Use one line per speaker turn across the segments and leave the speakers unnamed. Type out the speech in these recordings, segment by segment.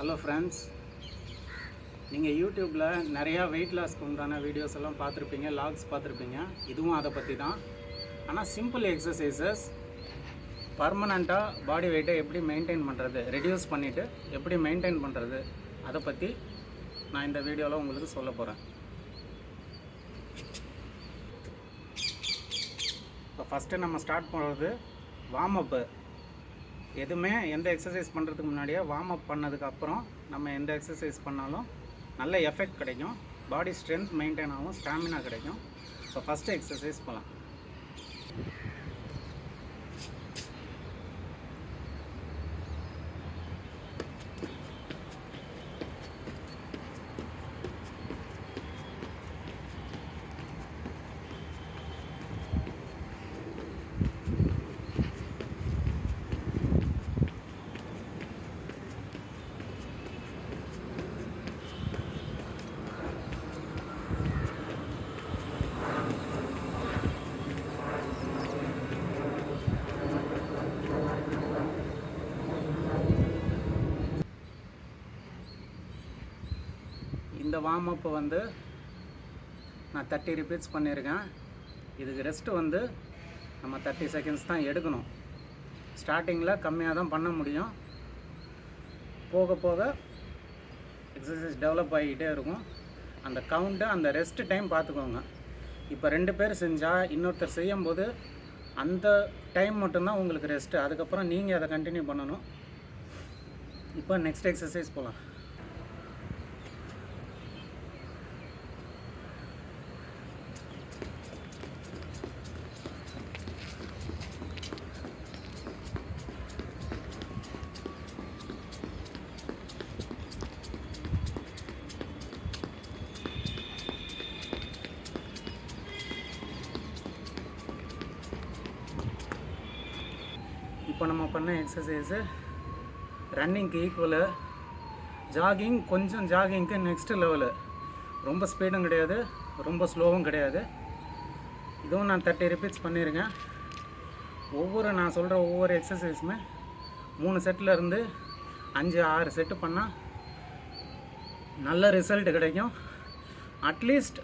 Hello friends, நீங்கள் யூடியூப்பில் நிறையா வெயிட் லாஸ்க்கு உண்டான வீடியோஸ் எல்லாம் பார்த்துருப்பீங்க, லாக்ஸ் பார்த்துருப்பீங்க. இதுவும் அதை பற்றி தான். ஆனால் சிம்பிள் எக்ஸசைசஸ் பர்மனண்ட்டாக பாடி வெயிட்டை எப்படி மெயின்டைன் பண்ணுறது, ரெடியூஸ் பண்ணிவிட்டு எப்படி மெயின்டைன் பண்ணுறது, அதை பற்றி நான் இந்த வீடியோவில் உங்களுக்கு சொல்ல போகிறேன். இப்போ ஃபஸ்ட்டு நம்ம ஸ்டார்ட் பண்ணுறது வார்ம் அப்பு. எதுவுமே எந்த எக்ஸசைஸ் பண்ணுறதுக்கு முன்னாடியே வார்ம் அப் பண்ணதுக்கப்புறம் நம்ம எந்த எக்ஸசைஸ் பண்ணாலும் நல்ல எஃபெக்ட் கிடைக்கும், பாடி ஸ்ட்ரென்த் மெயின்டைன் ஆகும், ஸ்டாமினா கிடைக்கும். இப்போ ஃபஸ்ட்டு எக்ஸசைஸ் போகலாம். இந்த வார்ம் அப்பு வந்து நான் 30 ரிப்பீட்ஸ் பண்ணியிருக்கேன். இதுக்கு ரெஸ்ட்டு வந்து நம்ம 30 செகண்ட்ஸ் தான் எடுக்கணும். ஸ்டார்டிங்கில் கம்மியாக தான் பண்ண முடியும். போக போக எக்ஸசைஸ் டெவலப் ஆகிக்கிட்டே இருக்கும். அந்த கவுண்ட்டு, அந்த ரெஸ்ட்டு டைம் பார்த்துக்கோங்க. இப்போ 2 பேர் செஞ்சால் இன்னொருத்தர் செய்யும்போது அந்த டைம் மட்டும்தான் உங்களுக்கு ரெஸ்ட்டு. அதுக்கப்புறம் நீங்கள் அதை கண்டினியூ பண்ணணும். இப்போ நெக்ஸ்ட் எக்ஸசைஸ் போகலாம். இப்போ நம்ம பண்ண எக்ஸசைஸு ரன்னிங்க்கு ஈக்குவலு, ஜாகிங் கொஞ்சம் ஜாகிங்க்கு நெக்ஸ்ட்டு லெவலு. ரொம்ப ஸ்பீடும் கிடையாது, ரொம்ப ஸ்லோவும் கிடையாது. இதுவும் நான் 30 ரிப்பீட்ஸ் பண்ணியிருக்கேன். நான் சொல்கிற ஒவ்வொரு எக்ஸசைஸுமே 3 செட்டில் இருந்து 5-6 செட்டு பண்ணால் நல்ல ரிசல்ட் கிடைக்கும். அட்லீஸ்ட்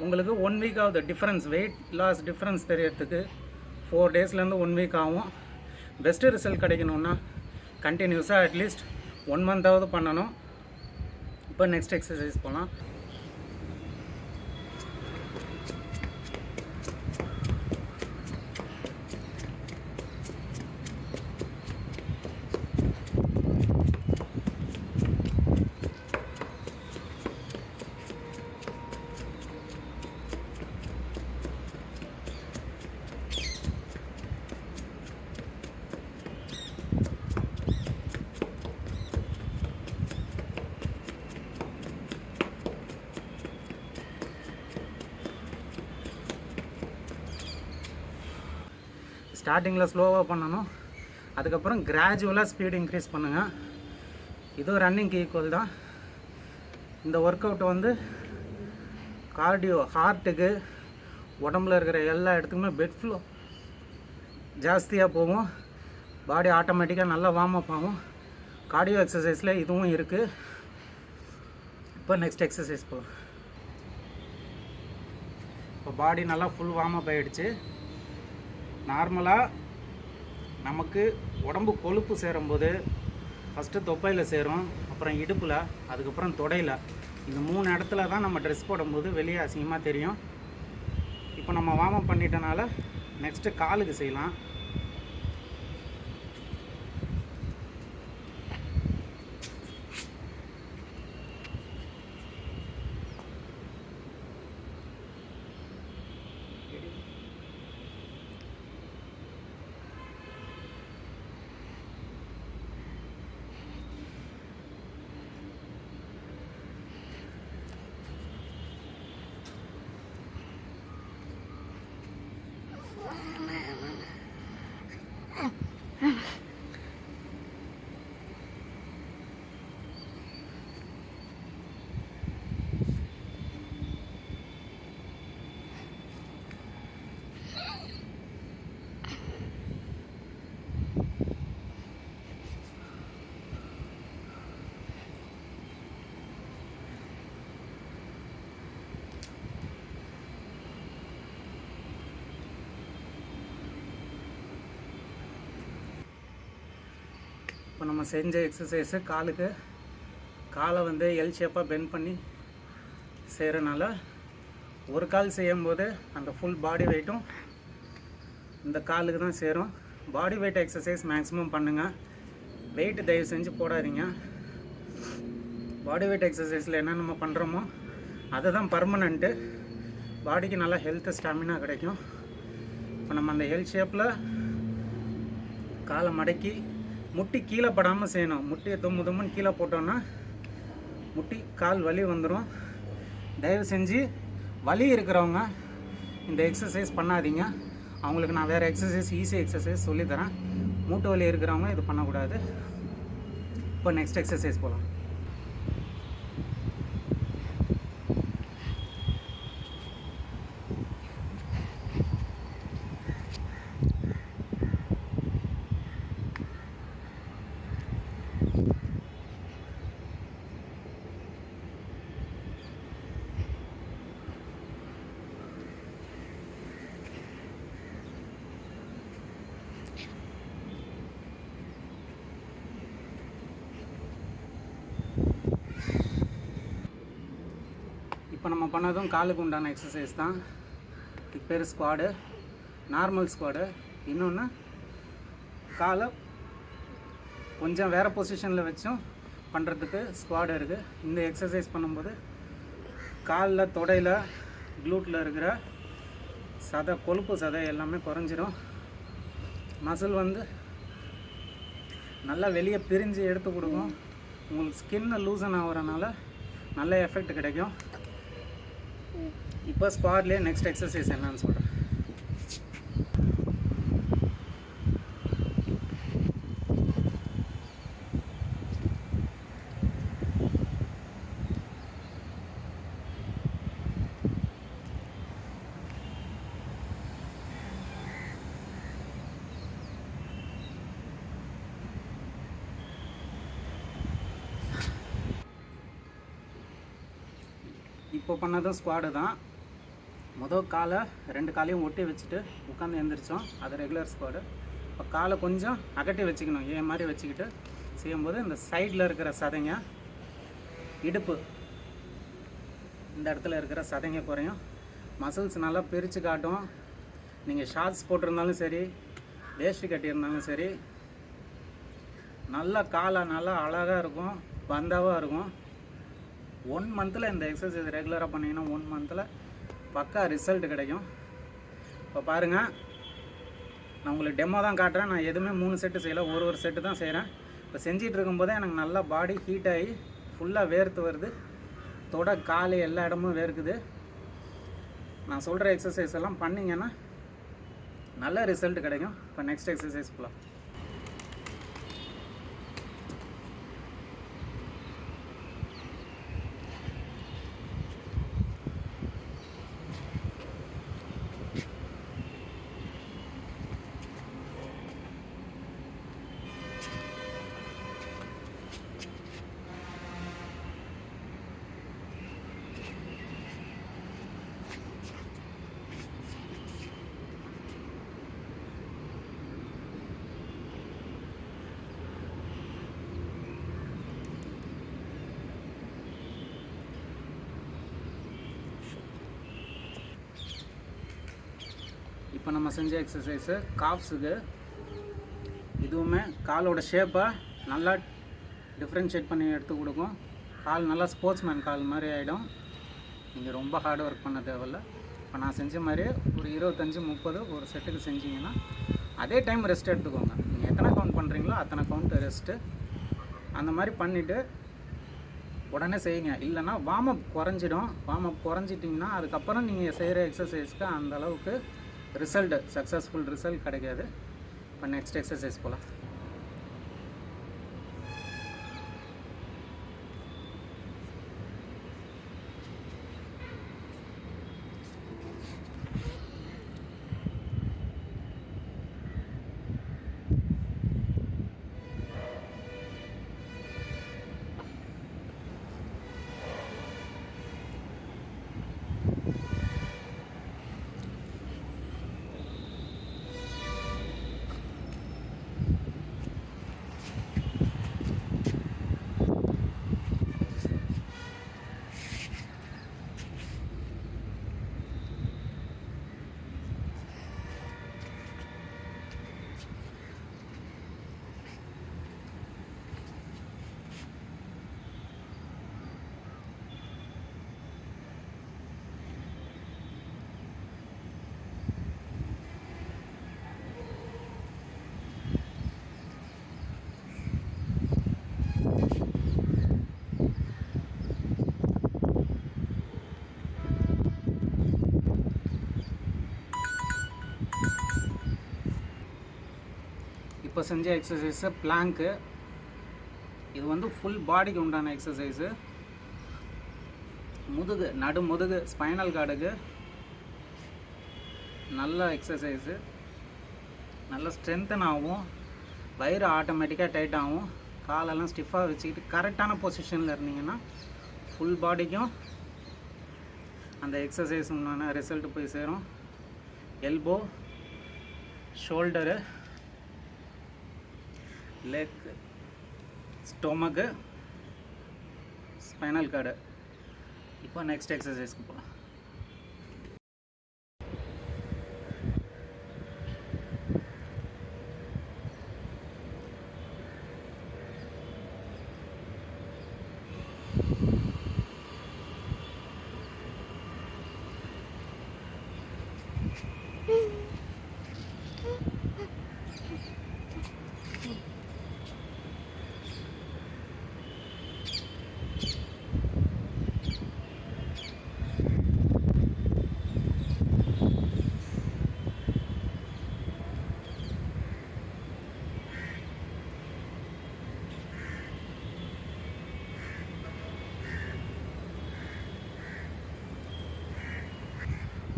உங்களுக்கு 1 வீக் ஆகுது டிஃப்ரென்ஸ், வெயிட் லாஸ் டிஃப்ரென்ஸ் தெரியறதுக்கு 4 டேஸ்லேருந்து 1 வீக் ஆகும். பெஸ்ட்டு ரிசல்ட் கிடைக்கணுன்னா கண்டினியூஸாக அட்லீஸ்ட் 1 மந்தாவது பண்ணணும். இப்போ நெக்ஸ்ட் எக்ஸசைஸ் போகலாம். ஸ்டார்டிங்கில் ஸ்லோவாக பண்ணணும், அதுக்கப்புறம் கிராஜுவலாக ஸ்பீடு இன்க்ரீஸ் பண்ணுங்கள். இதுவும் ரன்னிங்க்கு ஈக்குவல் தான். இந்த ஒர்க் அவுட் வந்து கார்டியோ, ஹார்ட்டுக்கு, உடம்புல இருக்கிற எல்லா இடத்துக்குமே பெட் ஃப்ளோ ஜாஸ்தியாக போகும். பாடி ஆட்டோமேட்டிக்காக நல்லா வார்ம் அப் ஆகும். கார்டியோ எக்ஸசைஸில் இதுவும் இருக்குது. இப்போ நெக்ஸ்ட் எக்ஸசைஸ் போகும். இப்போ பாடி நல்லா ஃபுல் வார்ம் அப் ஆகிடுச்சு. நார்மலாக நமக்கு உடம்பு கொழுப்பு சேரும்போது ஃபஸ்ட்டு தொப்பையில் சேரும், அப்புறம் இடுப்பில், அதுக்கப்புறம் தொடையில். இந்த 3 இடத்துல தான் நம்ம ட்ரெஸ் போடும்போது வெளியே அசிங்கமாக தெரியும். இப்போ நம்ம வார்ம் அப் பண்ணிட்டனால நெக்ஸ்ட்டு காலுக்கு செய்யலாம். இப்போ நம்ம செஞ்ச எக்ஸசைஸு காலை வந்து எல் ஷேப்பாக பெண்ட் பண்ணி செய்கிறனால ஒரு கால் செய்யும்போது அந்த ஃபுல் பாடி வெயிட்டும் இந்த காலுக்கு தான் சேரும். பாடி வெயிட் எக்ஸசைஸ் மேக்ஸிமம் பண்ணுங்கள். வெயிட் தயவு செஞ்சு போடாதீங்க. பாடி வெயிட் எக்ஸசைஸில் என்ன நம்ம பண்ணுறோமோ அதை தான் பர்மனெண்ட்டு. பாடிக்கு நல்லா ஹெல்த்து ஸ்டாமினா கிடைக்கும். இப்போ நம்ம அந்த எல் ஷேப்பில் காலை மடக்கி முட்டி கீழே படாமல் செய்யணும். முட்டியை தும்முன்னு கீழே போட்டோன்னா முட்டி கால் வலி வந்துடும். தயவு செஞ்சு வலி இருக்கிறவங்க இந்த எக்ஸசைஸ் பண்ணாதீங்க. அவங்களுக்கு நான் வேறு எக்ஸசைஸ், ஈஸி எக்ஸசைஸ் சொல்லித்தரேன். மூட்டு வலி இருக்கிறவங்க இது பண்ணக்கூடாது. இப்போ நெக்ஸ்ட் எக்ஸசைஸ் போகலாம். இப்போ நம்ம பண்ணதும் காலுக்கு உண்டான எக்ஸசைஸ் தான். இது பேர் ஸ்குவாடு, நார்மல் ஸ்குவாடு. இன்னொன்று காலை கொஞ்சம் வேறு பொசிஷனில் வச்சும் பண்ணுறதுக்கு ஸ்குவாடு இருக்குது. இந்த எக்ஸசைஸ் பண்ணும்போது காலில், தொடையில், க்ளூட்டில் இருக்கிற கொழுப்பு சதை எல்லாமே குறைஞ்சிரும். மசில் வந்து நல்லா வெளியே பிரிஞ்சு எடுத்து கொடுக்கும். உங்களுக்கு ஸ்கின்னு லூசன் ஆகிறனால நல்ல எஃபெக்ட் கிடைக்கும். இப்போ ஸ்குவாட்லேயே நெக்ஸ்ட் எக்ஸசைஸ் என்னன்னு சொல்கிறேன். இப்போ பண்ணதும் ஸ்குவாடு தான். காலை 2 காலையும் ஒட்டி வச்சுட்டு உட்காந்து எழுந்திரிச்சோம். அது ரெகுலர் ஸ்குவாடு. இப்போ காலை கொஞ்சம் அகட்டி வச்சுக்கணும். மாதிரி வச்சுக்கிட்டு செய்யும்போது இந்த சைடில் இருக்கிற சதைங்க, இடுப்பு இந்த இடத்துல இருக்கிற சதைங்க குறையும். மசில்ஸ் நல்லா பிரித்து காட்டும். நீங்கள் ஷார்ட்ஸ் போட்டிருந்தாலும் சரி, வேஷ்டி கட்டியிருந்தாலும் சரி, நல்லா காலை நல்லா அழகாக இருக்கும், பந்தாவாக இருக்கும். 1 மந்தில் இந்த எக்ஸசைஸ் ரெகுலராக பண்ணிங்கன்னா 1 மந்தில் பக்கா ரிசல்ட் கிடைக்கும். இப்போ பாருங்கள், நான் உங்களுக்கு டெமோ தான் காட்டுறேன். நான் எதுவுமே 3 செட்டு செய்யலை, ஒரு செட்டு தான் செய்கிறேன். இப்போ செஞ்சிகிட்டு இருக்கும்போதே எனக்கு நல்லா பாடி ஹீட் ஆகி ஃபுல்லாக வேர்த்து வருது. கால் எல்லா இடமும் வேர்க்குது. நான் சொல்கிற எக்ஸசைஸ் எல்லாம் பண்ணிங்கன்னா நல்ல ரிசல்ட் கிடைக்கும். இப்போ நெக்ஸ்ட் எக்ஸசைஸ் போகலாம். இப்போ நம்ம செஞ்ச எக்ஸசைஸு காஃப்ஸுக்கு. இதுவுமே காலோட ஷேப்பை நல்லா டிஃப்ரென்ஷியேட் பண்ணி எடுத்து கொடுக்கும். கால் நல்லா ஸ்போர்ட்ஸ்மேன் கால் மாதிரி ஆகிடும். நீங்கள் ரொம்ப ஹார்ட் ஒர்க் பண்ண தேவையில்ல. இப்போ நான் செஞ்ச மாதிரியே ஒரு 25-30 ஒரு செட்டுக்கு செஞ்சிங்கன்னா அதே டைம் ரெஸ்ட் எடுத்துக்கோங்க. நீங்கள் எத்தனை கவுண்ட் பண்ணுறீங்களோ அத்தனை கவுண்ட் ரெஸ்ட்டு. அந்த மாதிரி பண்ணிவிட்டு உடனே செய்யுங்க. இல்லைனா வார்ம் அப் குறைஞ்சிடும். வார்ம் அப் குறைஞ்சிட்டிங்கன்னா அதுக்கப்புறம் நீங்கள் செய்கிற எக்ஸசைஸ்க்கு அந்தளவுக்கு சக்ஸஸ்ஃபுல் ரிசல்ட் கிடைக்காது. இப்போ நெக்ஸ்ட் எக்ஸசைஸ் போகலாம். இப்போ செஞ்ச எக்ஸசைஸு பிளாங்க்கு. இது வந்து ஃபுல் பாடிக்கு உண்டான எக்ஸசைஸு. முதுகு, முதுகு ஸ்பைனல் கார்டுக்கு நல்ல எக்ஸசைஸு. நல்ல ஸ்ட்ரென்தன் ஆகும், வயிறு ஆட்டோமேட்டிக்காக டைட் ஆகும். காலெல்லாம் ஸ்டிஃபாக வச்சுக்கிட்டு கரெக்டான பொசிஷனில் இருந்தீங்கன்னா ஃபுல் பாடிக்கும் அந்த எக்ஸசைஸ் உண்டான ரிசல்ட் போய் சேரும். Elbow, shoulder, leg, stomach, spinal cord. இப்போ நெக்ஸ்ட் எக்ஸசைஸ்க்கு போகலாம்.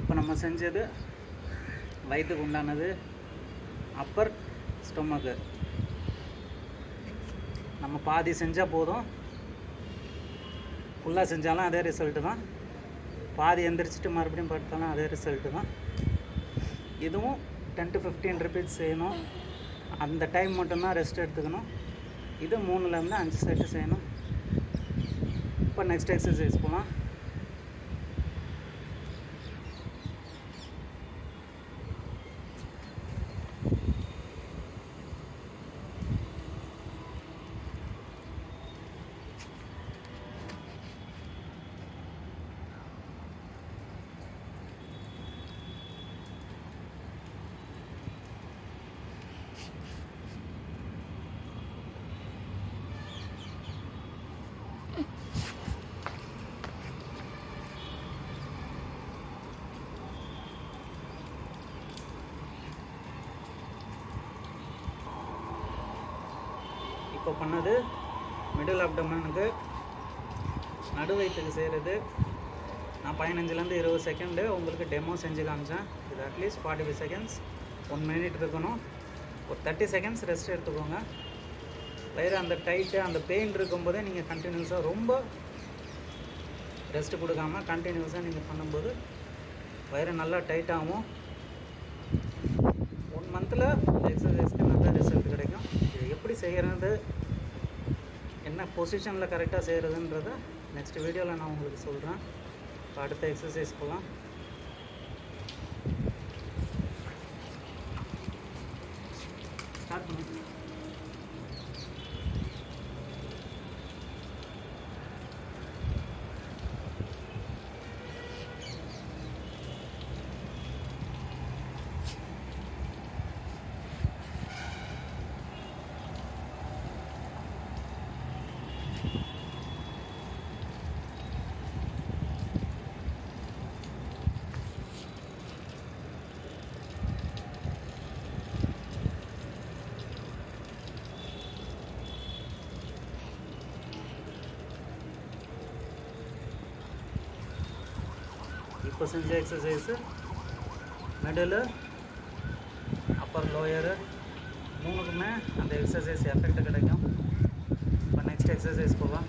இப்போ நம்ம செஞ்சது வயிற்றுக்கு உண்டானது அப்பர் ஸ்டொமக்கு. நம்ம பாதி செஞ்சால் போதும், ஃபுல்லாக செஞ்சாலும் அதே ரிசல்ட்டு தான். பாதி எந்திரிச்சிட்டு மறுபடியும் படுத்தாலும் அதே ரிசல்ட்டு தான். இதுவும் 10 to 15 ரிப்பீட்ஸ் செய்யணும். அந்த டைம் மட்டும்தான் ரெஸ்ட் எடுத்துக்கணும். இது 3லேருந்து 5 செட்டு செய்யணும். இப்போ நெக்ஸ்ட் எக்ஸசைஸ் போகலாம். இப்போ பண்ணது மிடில் அப்டமனுக்கு நடு வயிற்றுக்கு செய்கிறது. நான் 15லேருந்து 20 செகண்டு உங்களுக்கு டெமோ செஞ்சு காமிச்சேன். இது அட்லீஸ்ட் 45 செகண்ட்ஸ், 1 மினிட் இருக்கணும். ஒரு 30 செகண்ட்ஸ் ரெஸ்ட் எடுத்துக்கோங்க. வயிறு அந்த டைட்டு அந்த பெயின் இருக்கும்போதே நீங்கள் கண்டினியூஸாக ரொம்ப ரெஸ்ட்டு கொடுக்காம கண்டினியூஸாக நீங்கள் பண்ணும்போது வயிறு நல்லா டைட்டாகும். 1 மந்தில் எக்ஸசைஸ்க்கு நல்ல ரிசல்ட் கிடைக்கும். இது எப்படி செய்கிறது, என்ன பொசிஷனில் கரெக்டாக செய்கிறதுன்றத நெக்ஸ்ட் வீடியோவில் நான் உங்களுக்கு சொல்கிறேன். இப்போ அடுத்த எக்ஸசைஸ் போகலாம். ஸ்டார்ட் பண்ணுங்க. இப்போ செஞ்ச எக்ஸசைஸு மிடில், அப்பர், லோயரு மூணுக்குமே அந்த எக்ஸசைஸ் எஃபெக்ட் கிடைக்கும். இப்போ நெக்ஸ்ட் எக்ஸசைஸ் போகலாம்.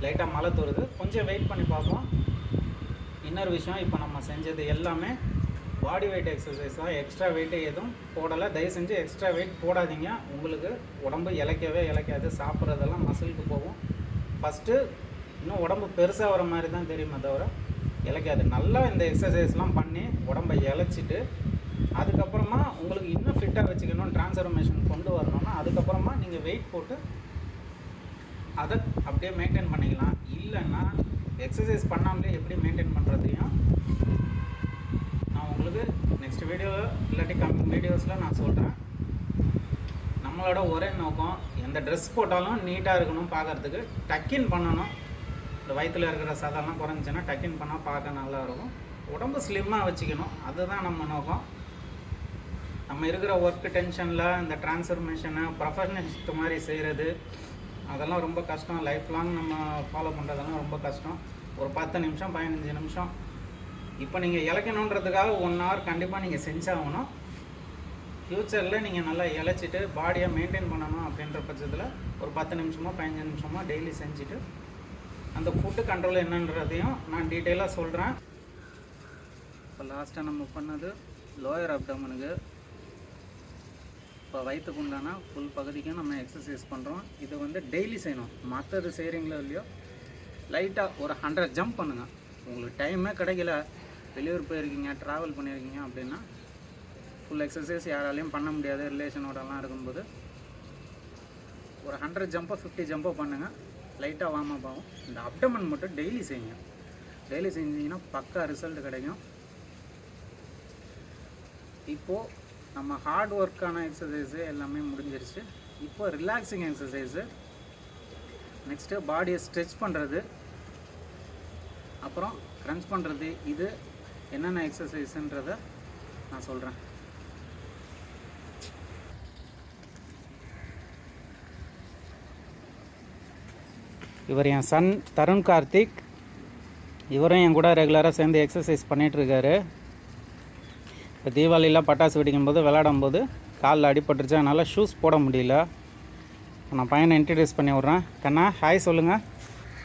லைட்டாக மழை தருது, கொஞ்சம் வெயிட் பண்ணி பார்ப்போம். இன்னொரு விஷயம், இப்போ நம்ம செஞ்சது எல்லாமே பாடி வெயிட் எக்ஸசைஸ் தான். எக்ஸ்ட்ரா வெயிட்டு எதுவும் போடலை. தயவு செஞ்சு எக்ஸ்ட்ரா வெயிட் போடாதீங்க. உங்களுக்கு உடம்பு இளைக்கவே இளைக்காது. சாப்பிட்றதெல்லாம் மசிலுக்கு போகும். ஃபஸ்ட்டு இன்னும் உடம்பு பெருசாக வர மாதிரி தான் தெரியுமே தவிர இளைக்காது. நல்லா இந்த எக்ஸசைஸ்லாம் பண்ணி உடம்பை இழைச்சிட்டு அதுக்கப்புறமா உங்களுக்கு இன்னும் ஃபிட்டாக வச்சுக்கணும், ட்ரான்ஸ்ஃபர்மேஷன் கொண்டு வரணும்னா அதுக்கப்புறமா நீங்கள் வெயிட் போட்டு அதை அப்படியே மெயின்டைன் பண்ணிக்கலாம். இல்லைன்னா எக்ஸசைஸ் பண்ணாமலே எப்படி மெயின்டைன் பண்ணுறதையும் நான் உங்களுக்கு நெக்ஸ்ட் வீடியோவில் இல்லாட்டி கம்மிங் வீடியோஸில் நான் சொல்கிறேன். நம்மளோட ஒரே நோக்கம் எந்த ட்ரெஸ் போட்டாலும் நீட்டாக இருக்கணும், பார்க்குறதுக்கு டக்கின் பண்ணணும். இந்த வயிற்றில் இருக்கிற சதெல்லாம் குறைஞ்சின்னா டக்கின் பண்ணால் பார்க்க நல்லா இருக்கும். உடம்பு ஸ்லிம்மாக வச்சுக்கணும், அதுதான் நம்ம நோக்கம். நம்ம இருக்கிற ஒர்க்கு டென்ஷனில் இந்த ட்ரான்ஸ்ஃபர்மேஷனை ப்ரொஃபஷனலிஸ்ட் மாதிரி செய்கிறது அதெல்லாம் ரொம்ப கஷ்டம். லைஃப் லாங் நம்ம ஃபாலோ பண்ணுறதெல்லாம் ரொம்ப கஷ்டம். ஒரு 10 நிமிஷம் 15 நிமிஷம் இப்போ நீங்கள் இளைக்கணுன்றதுக்காக 1 hour கண்டிப்பாக நீங்கள் செஞ்சாகணும். ஃப்யூச்சரில் நீங்கள் நல்லா இழைச்சிட்டு பாடியை மெயின்டைன் பண்ணணும் அப்படின்ற பட்சத்தில் ஒரு 10 நிமிஷமோ 15 நிமிஷமோ டெய்லி செஞ்சுட்டு அந்த ஃபுட்டு கண்ட்ரோல் என்னன்றதையும் நான் டீட்டெயிலாக சொல்கிறேன். இப்போ லாஸ்ட்டாக நம்ம பண்ணது லோயர் அப்டமனுக்கு. இப்போ வயிற்றுக்கு உண்டான ஃபுல் பகுதிக்கும் நம்ம எக்ஸசைஸ் பண்ணுறோம். இதை வந்து டெய்லி செய்யணும். மற்றது செய்கிறீங்களோ இல்லையோ லைட்டாக ஒரு 100 ஜம்ப் பண்ணுங்கள். உங்களுக்கு டைமே கிடைக்கல, வெளியூர் போயிருக்கீங்க, ட்ராவல் பண்ணியிருக்கீங்க அப்படின்னா ஃபுல் எக்ஸசைஸ் யாராலையும் பண்ண முடியாது, ரிலேஷனோடலாம் இருக்கும்போது ஒரு 100 ஜம்போ 50 ஜம்போ பண்ணுங்கள். லைட்டாக வார்ம் அப் ஆகும். இந்த அப்டமன் மட்டும் டெய்லி செய்யுங்க. டெய்லி செஞ்சிங்கன்னா பக்கா ரிசல்ட் கிடைக்கும். இப்போது நம்ம ஹார்ட் ஒர்க்கான எக்ஸசைஸு எல்லாமே முடிஞ்சிருச்சு. இப்போ ரிலாக்ஸிங் எக்ஸசைஸு, நெக்ஸ்ட்டு பாடியை ஸ்ட்ரெச் பண்ணுறது, அப்புறம் க்ரன்ச் பண்ணுறது. இது என்னென்ன எக்ஸசைஸுன்றதை நான் சொல்கிறேன். இவர் என் சன் தருண் கார்த்திக். இவரும் என் கூட ரெகுலராக சேர்ந்து எக்ஸசைஸ் பண்ணிகிட்ருக்காரு. இப்போ தீபாவளியில் பட்டாசு வெடிக்கும்போது விளையாடும்போது காலில் அடிபட்டுருச்சு, அதனால் ஷூஸ் போட முடியல. நான் பையனை இன்ட்ரடியூஸ் பண்ணி விட்றேன். கண்ணா ஹாய் சொல்லுங்கள்.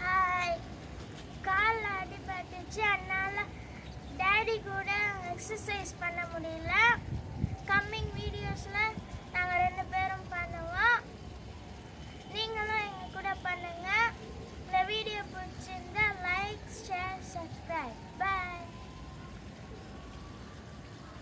ஹாய். காலில் அடிபட்டுச்சு, அதனால் டேடி கூட எக்ஸசைஸ் பண்ண முடியல. கம்மிங் வீடியோஸில் நாங்கள் 2 பேரும்